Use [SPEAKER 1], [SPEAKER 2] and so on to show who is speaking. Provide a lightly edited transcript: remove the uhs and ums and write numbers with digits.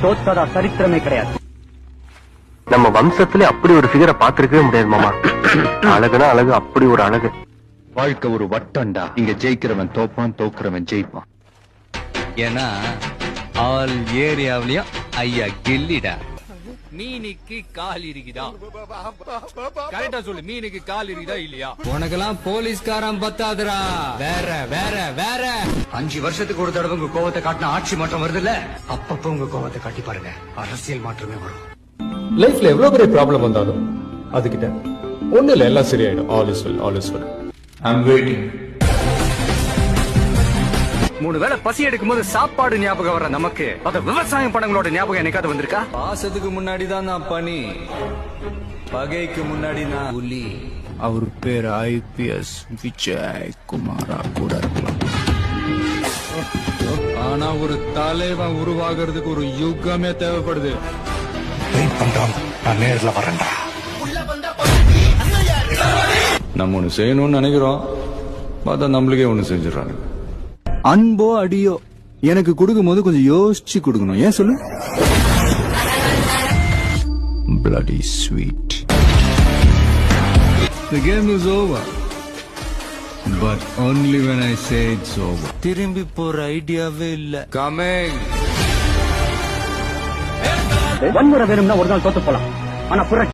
[SPEAKER 1] தோத்ததா சரித்திரமே கிடையாது.
[SPEAKER 2] நம்ம வம்சத்துல அப்படி ஒரு ஃபிகரை பாத்துருக்கவே முடியாது மாமா. அழகுனா அழகு, அப்படி ஒரு அழகு.
[SPEAKER 3] வாழ்க்கை ஒரு வட்டம்டா. இங்க ஜெயிக்கிறவன் தோப்பான், தோக்குறவன் ஜெயிப்பான்.
[SPEAKER 4] ஏன்னா ஆல் ஏரியாவிலயும் ஐயா கில்லிடா.
[SPEAKER 5] மீனுக்கு கால் இருக்குதா? கரெக்டா சொல்லு, மீனுக்கு கால் இருக்குதா இல்லையா?
[SPEAKER 4] உனக்கெல்லாம் போலீஸ்காரன் பத்தாதுரா. வேற வேற வேற
[SPEAKER 6] 5 வருஷத்துக்கு ஒரு தடவை உங்க கோவத்தை காட்டின ஆட்சி மாற்றம் வருது இல்ல, அப்பப்ப உங்க கோவத்தை காட்டி பாருங்க, அரசியல் மாற்றமே வரும்.
[SPEAKER 7] லைஃப்ல எவ்வளவு பெரிய ப்ராப்ளம் வந்தாலும் அதுகிட்ட ஒண்ணு இல்ல, எல்லாம் சரியாயிடும். All is well, all is well. I am waiting.
[SPEAKER 6] 3 வேளை பசி எடுக்கும் போது சாப்பாடு ஞாபகம் வர நமக்கு அத விவசாயம் படங்களோட ஞாபகம் என்னைக்காவது வந்திருக்கா?
[SPEAKER 4] பாசத்துக்கு முன்னாடி தான் நான் பனி, பகைக்கு முன்னாடி நான் புலி. அவர் பேர் IPS விஜய் குமாரா கூட இருக்கலாம். ஆனா ஒரு தலைவன் உருவாகிறதுக்கு ஒரு யுகமே தேவைப்படுது.
[SPEAKER 6] நான் நேர்ல வரேன்டா.
[SPEAKER 7] நம்ம ஒண்ணு செய்யணும்னு நினைக்கிறோம், பார்த்தா நம்மளுக்கே ஒண்ணு செஞ்சிடறாங்க.
[SPEAKER 8] அன்போ அடியோ எனக்கு கொடுக்கும் போது கொஞ்சம் யோசிச்சு கொடுக்கணும். ஏன் சொல்லு?
[SPEAKER 4] Bloody sweet. The game is over, but only when I say it's over. திரும்பி போற ஐடியாவே இல்ல. Coming.
[SPEAKER 1] வன்முறை வேணும்னா ஒரு நாள் தோத்து போலாம், ஆனா புரட்சி